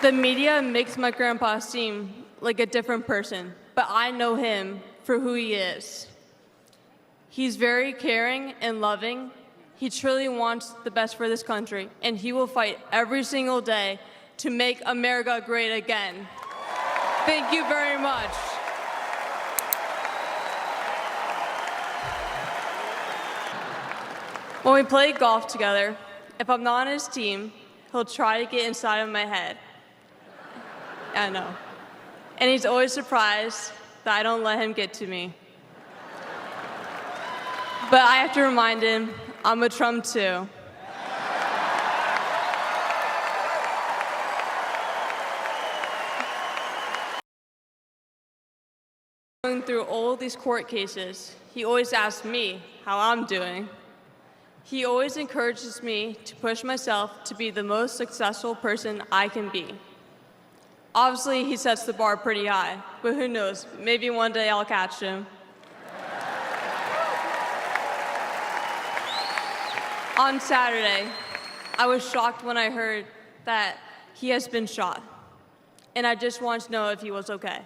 The media makes my grandpa seem like a different person, but I know him for who he is. He's very caring and loving. He truly wants the best for this country, and he will fight every single day to make America great again. Thank you very much. When we play golf together, if I'm not on his team, he'll try to get inside of my head. I know. And he's always surprised that I don't let him get to me. But I have to remind him, I'm a Trump too. Going through all these court cases, he always asks me how I'm doing. He always encourages me to push myself to be the most successful person I can be. Obviously, he sets the bar pretty high, but who knows, maybe one day I'll catch him. On Saturday, I was shocked when I heard that he has been shot, and I just wanted to know if he was okay.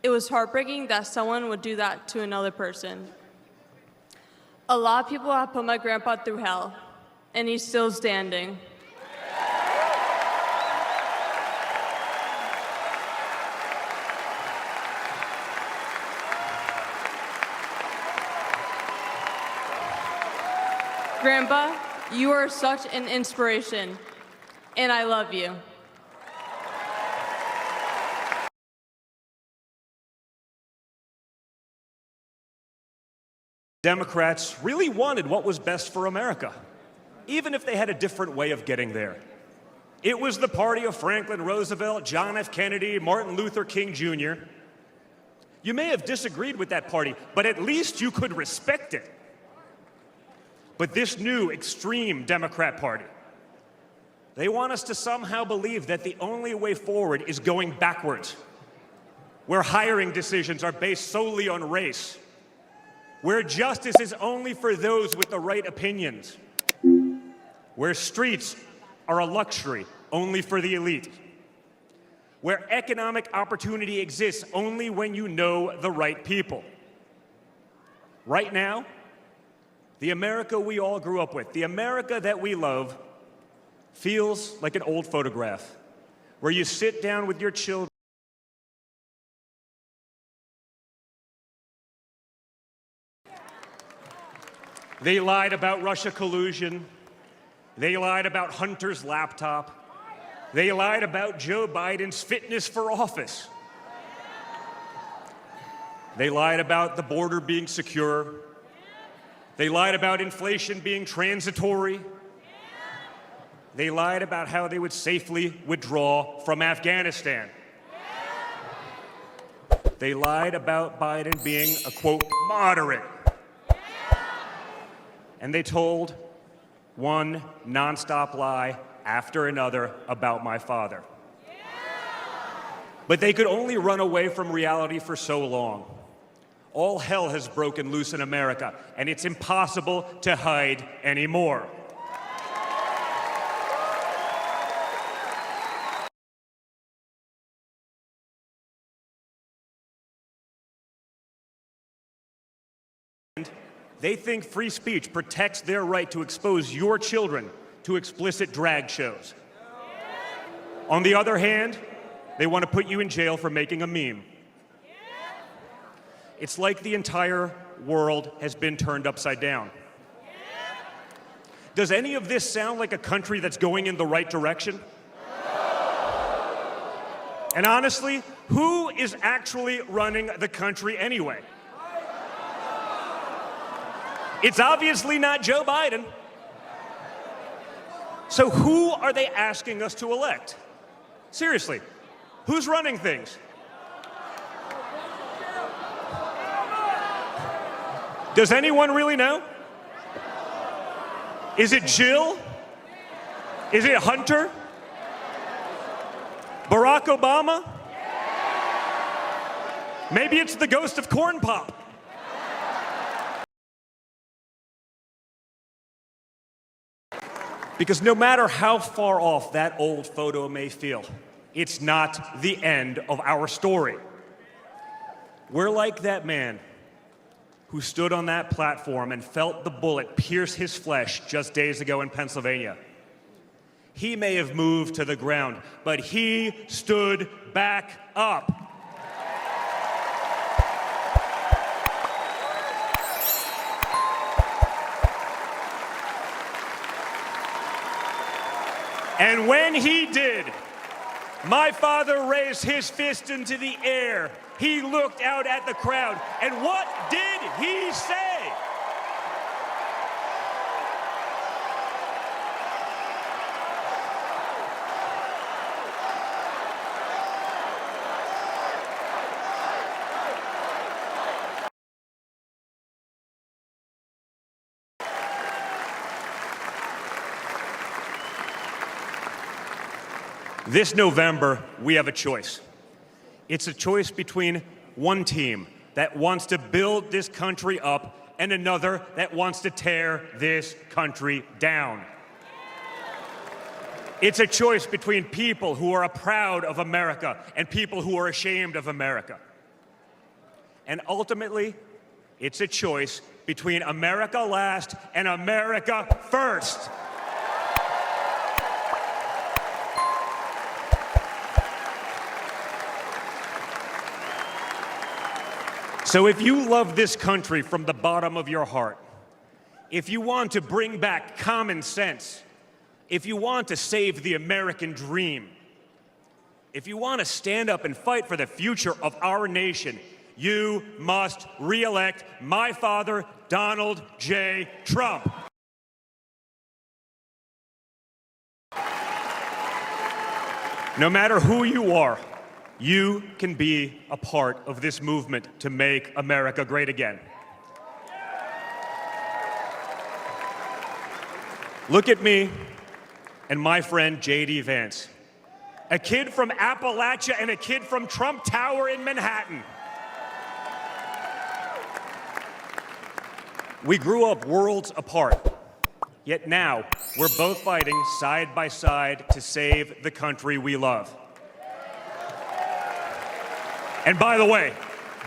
It was heartbreaking that someone would do that to another person. A lot of people have put my grandpa through hell, and he's still standing. Grandpa, you are such an inspiration, and I love you. Democrats really wanted what was best for America, even if they had a different way of getting there. It was the party of Franklin Roosevelt, John F. Kennedy, Martin Luther King Jr. You may have disagreed with that party, but at least you could respect it. But this new extreme Democrat Party, they want us to somehow believe that the only way forward is going backwards, where hiring decisions are based solely on race, where justice is only for those with the right opinions, where streets are a luxury only for the elite, where economic opportunity exists only when you know the right people. Right now, the America we all grew up with, the America that we love, feels like an old photograph where you sit down with your children. They lied about Russia collusion. They lied about Hunter's laptop. They lied about Joe Biden's fitness for office. They lied about the border being secure. They lied about inflation being transitory. They lied about how they would safely withdraw from Afghanistan. They lied about Biden being a, quote, moderate. And they told one nonstop lie after another about my father. But they could only run away from reality for so long. All hell has broken loose in America, and it's impossible to hide anymore. They think free speech protects their right to expose your children to explicit drag shows. On the other hand, they want to put you in jail for making a meme. It's like the entire world has been turned upside down. Does any of this sound like a country that's going in the right direction? And honestly, who is actually running the country anyway? It's obviously not Joe Biden. So who are they asking us to elect? Seriously, who's running things? Does anyone really know? Is it Jill? Is it Hunter? Barack Obama? Maybe it's the ghost of Corn Pop. Because no matter how far off that old photo may feel, it's not the end of our story. We're like that man who stood on that platform and felt the bullet pierce his flesh just days ago in Pennsylvania. He may have moved to the ground, but he stood back up. And when he did, my father raised his fist into the air. He looked out at the crowd, and what did he say? This November, we have a choice. It's a choice between one team that wants to build this country up and another that wants to tear this country down. It's a choice between people who are proud of America and people who are ashamed of America. And ultimately, it's a choice between America last and America first. So if you love this country from the bottom of your heart, if you want to bring back common sense, if you want to save the American dream, if you want to stand up and fight for the future of our nation, you must re-elect my father, Donald J. Trump. No matter who you are, you can be a part of this movement to make America great again. Look at me and my friend J.D. Vance, a kid from Appalachia and a kid from Trump Tower in Manhattan. We grew up worlds apart, yet now we're both fighting side by side to save the country we love. And by the way,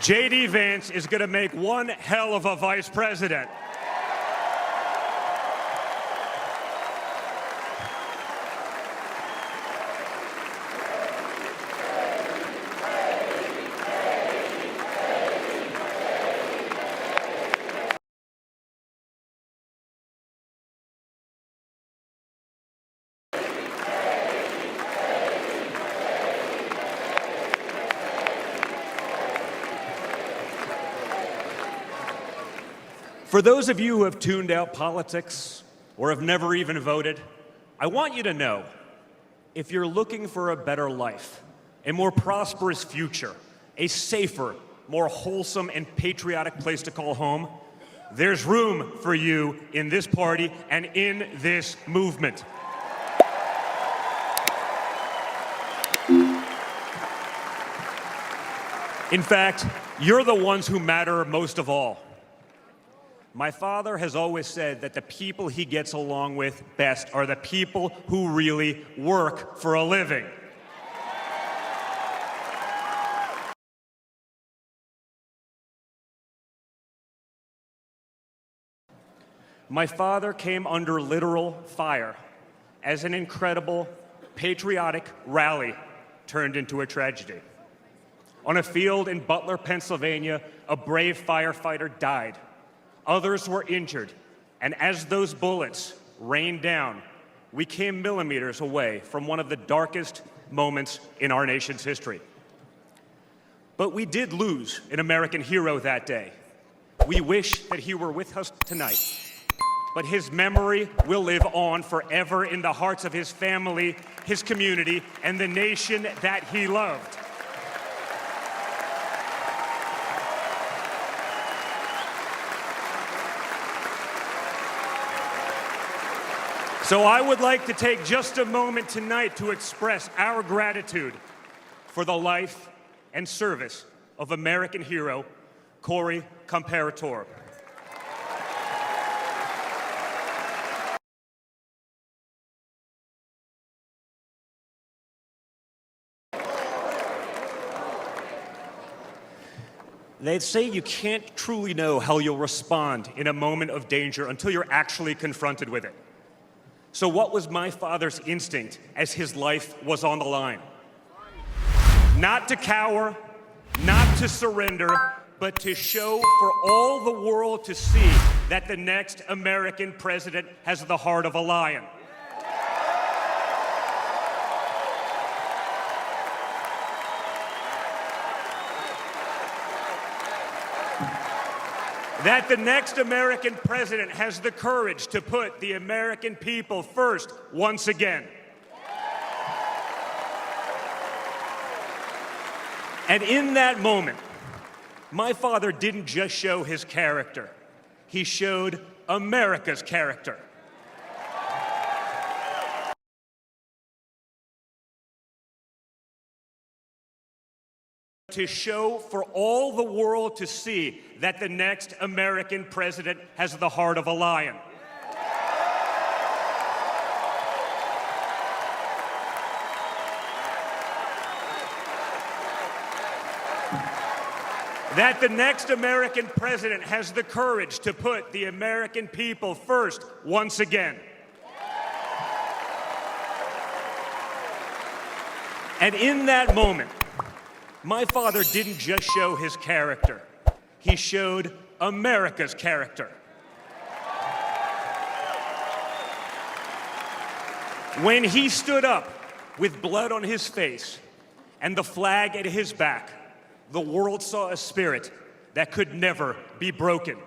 J.D. Vance is going to make one hell of a vice president. For those of you who have tuned out politics or have never even voted, I want you to know, if you're looking for a better life, a more prosperous future, a safer, more wholesome and patriotic place to call home, there's room for you in this party and in this movement. In fact, you're the ones who matter most of all. My father has always said that the people he gets along with best are the people who really work for a living. My father came under literal fire as an incredible, patriotic rally turned into a tragedy. On a field in Butler, Pennsylvania, a brave firefighter died. Others were injured, and as those bullets rained down, we came millimeters away from one of the darkest moments in our nation's history. But we did lose an American hero that day. We wish that he were with us tonight, but his memory will live on forever in the hearts of his family, his community, and the nation that he loved. So I would like to take just a moment tonight to express our gratitude for the life and service of American hero Corey Comparator. They'd say you can't truly know how you'll respond in a moment of danger until you're actually confronted with it. So what was my father's instinct as his life was on the line? Not to cower, not to surrender, but to show for all the world to see that the next American president has the heart of a lion. That the next American president has the courage to put the American people first once again. And in that moment, my father didn't just show his character, he showed America's character. To show for all the world to see that the next American president has the heart of a lion. That the next American president has the courage to put the American people first once again. And in that moment, my father didn't just show his character, he showed America's character. When he stood up with blood on his face and the flag at his back, the world saw a spirit that could never be broken.